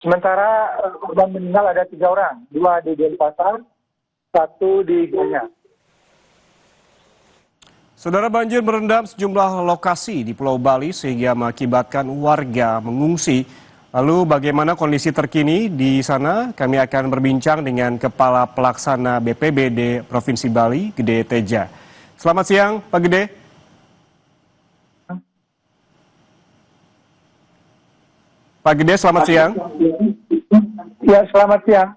Sementara korban meninggal ada 3 orang, 2 di Denpasar, 1 di Gianyar. Saudara, banjir merendam sejumlah lokasi di Pulau Bali sehingga mengakibatkan warga mengungsi. Lalu bagaimana kondisi terkini di sana? Kami akan berbincang dengan Kepala Pelaksana BPBD Provinsi Bali, Gede Teja. Selamat siang, Pak Gede. Pak Gede, selamat siang. Ya, selamat siang.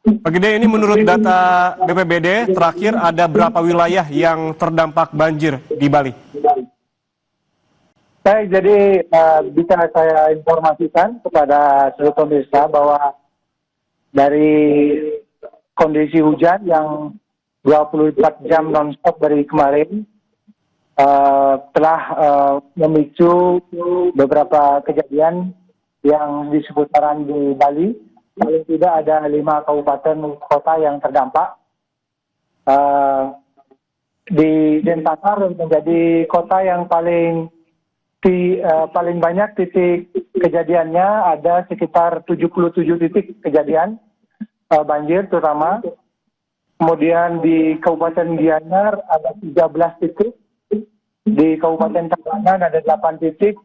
Pak Gede, ini menurut data BPBD terakhir ada berapa wilayah yang terdampak banjir di Bali? Baik, jadi bisa saya informasikan kepada seluruh pemirsa bahwa dari kondisi hujan yang 24 jam non-stop dari kemarin telah memicu beberapa kejadian yang di seputaran di Bali. Paling tidak ada 5 kabupaten kota yang terdampak. Di Denpasar menjadi kota yang paling banyak titik kejadiannya, ada sekitar 77 titik kejadian banjir terutama. Kemudian di Kabupaten Gianyar ada 13 titik, di Kabupaten Tabanan ada 8 titik,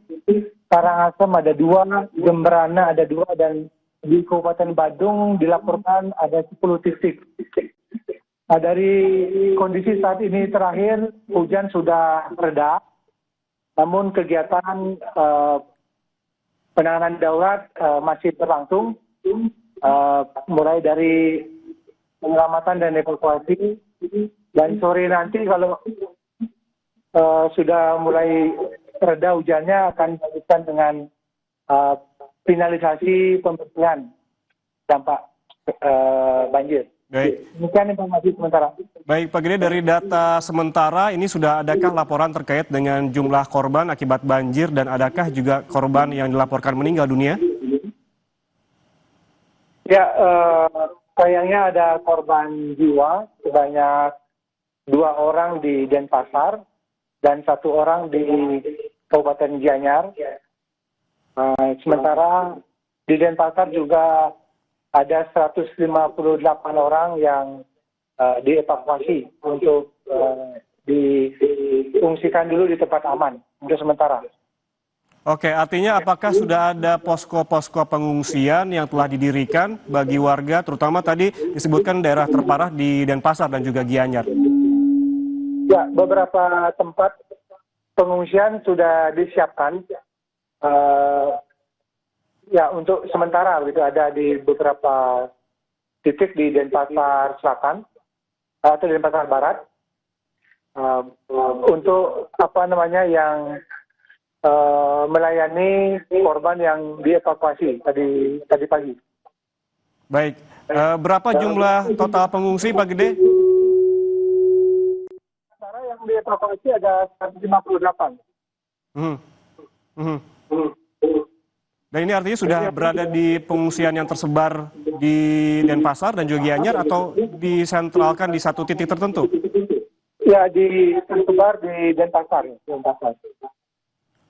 Karangasem ada 2, Jemberana ada 2, dan di Kabupaten Badung dilaporkan ada 10 titik. Nah, dari kondisi saat ini terakhir hujan sudah reda. Namun kegiatan penanganan darurat masih berlangsung, mulai dari penyelamatan dan evakuasi. Dan sore nanti kalau sudah mulai reda hujannya, akan dilanjutkan dengan finalisasi pembersihan dampak banjir. Baik. Demikian informasi sementara. Baik, Pak Gede, dari data sementara ini sudah adakah laporan terkait dengan jumlah korban akibat banjir dan adakah juga korban yang dilaporkan meninggal dunia? Ya, sayangnya ada korban jiwa sebanyak 2 orang di Denpasar dan 1 orang di Kabupaten Gianyar. Sementara di Denpasar juga ada 158 orang yang dievakuasi untuk diungsikan dulu di tempat aman untuk sementara. Oke, artinya apakah sudah ada posko-posko pengungsian yang telah didirikan bagi warga, terutama tadi disebutkan daerah terparah di Denpasar dan juga Gianyar? Ya, beberapa tempat pengungsian sudah disiapkan. Ya, untuk sementara begitu, ada di beberapa titik di Denpasar Selatan atau Denpasar Barat, untuk yang melayani korban yang dievakuasi tadi pagi. Baik, berapa jumlah total pengungsi, Pak Gede? Sementara yang dievakuasi ada 158. Dan ini artinya sudah berada di pengungsian yang tersebar di Denpasar dan juga Gianyar atau disentralkan di satu titik tertentu? Ya, tersebar di Denpasar.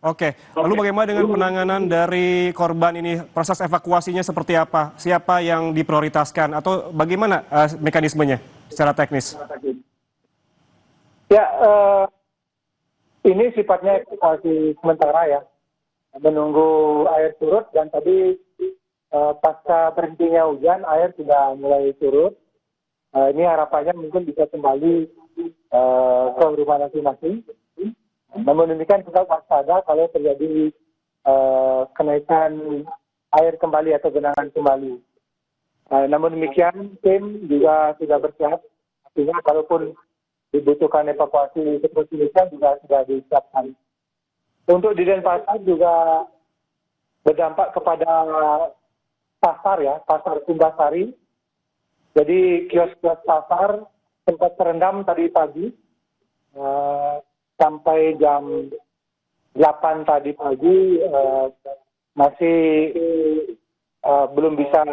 Oke, lalu bagaimana dengan penanganan dari korban ini? Proses evakuasinya seperti apa? Siapa yang diprioritaskan atau bagaimana mekanismenya secara teknis? Ya, ini sifatnya evakuasi sementara ya. Menunggu air surut, dan tadi pasca berhentinya hujan air sudah mulai surut. Ini harapannya mungkin bisa kembali ke rumah masing-masing. Namun demikian kita waspada kalau terjadi kenaikan air kembali atau genangan kembali. Namun demikian tim juga sudah bersiap. Artinya kalaupun dibutuhkan evakuasi seperti ini juga sudah disiapkan. Untuk di Denpasar juga berdampak kepada pasar ya, pasar Kumbasari. Jadi kios-kios pasar sempat terendam tadi pagi sampai jam 8 tadi pagi masih belum bisa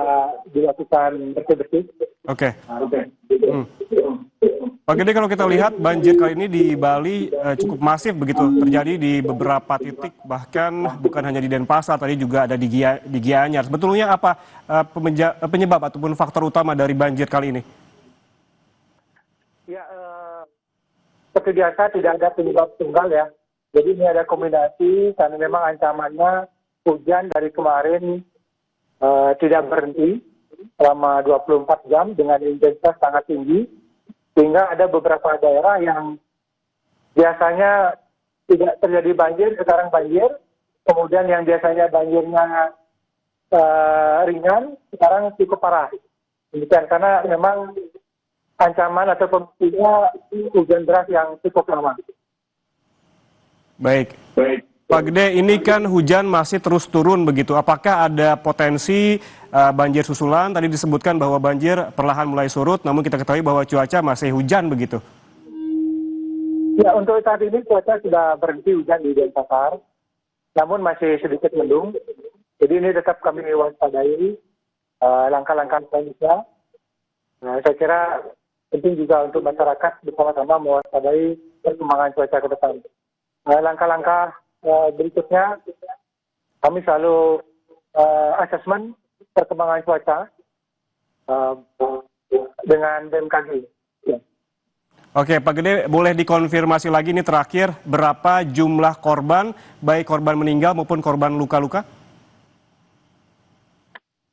dilakukan bersih-bersih. Oke. Pak Gede, kalau kita lihat banjir kali ini di Bali cukup masif begitu, terjadi di beberapa titik, bahkan bukan hanya di Denpasar, tadi juga ada di Gianyar. Sebetulnya apa penyebab ataupun faktor utama dari banjir kali ini? Ya, seperti biasa tidak ada penyebab tunggal ya. Jadi ini ada kombinasi karena memang ancamannya hujan dari kemarin tidak berhenti selama 24 jam dengan intensitas sangat tinggi. Sehingga ada beberapa daerah yang biasanya tidak terjadi banjir, sekarang banjir. Kemudian yang biasanya banjirnya ringan, sekarang cukup parah. Demikian karena memang ancaman atau pemicunya hujan deras yang cukup lama. Baik. Pak Gede, ini kan hujan masih terus turun begitu. Apakah ada potensi banjir susulan? Tadi disebutkan bahwa banjir perlahan mulai surut, namun kita ketahui bahwa cuaca masih hujan begitu. Ya, untuk saat ini cuaca sudah berhenti hujan di Denpasar, namun masih sedikit mendung. Jadi ini tetap kami waspadai langkah-langkah selanjutnya. Nah, saya kira penting juga untuk masyarakat bersama-sama mewaspadai perkembangan cuaca ke depan. Langkah-langkah berikutnya, kami selalu asesmen perkembangan cuaca dengan BMKG. Ya. Oke, Pak Gede, boleh dikonfirmasi lagi ini terakhir, berapa jumlah korban, baik korban meninggal maupun korban luka-luka?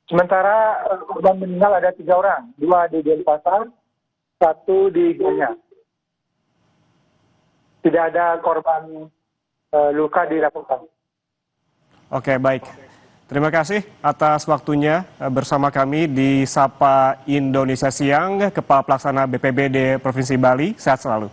Sementara korban meninggal ada 3 orang, 2 di Denpasar, 1 di Gianyar. Tidak ada korban luka dilaporkan. Oke, baik. Terima kasih atas waktunya bersama kami di Sapa Indonesia Siang, Kepala Pelaksana BPBD Provinsi Bali. Sehat selalu.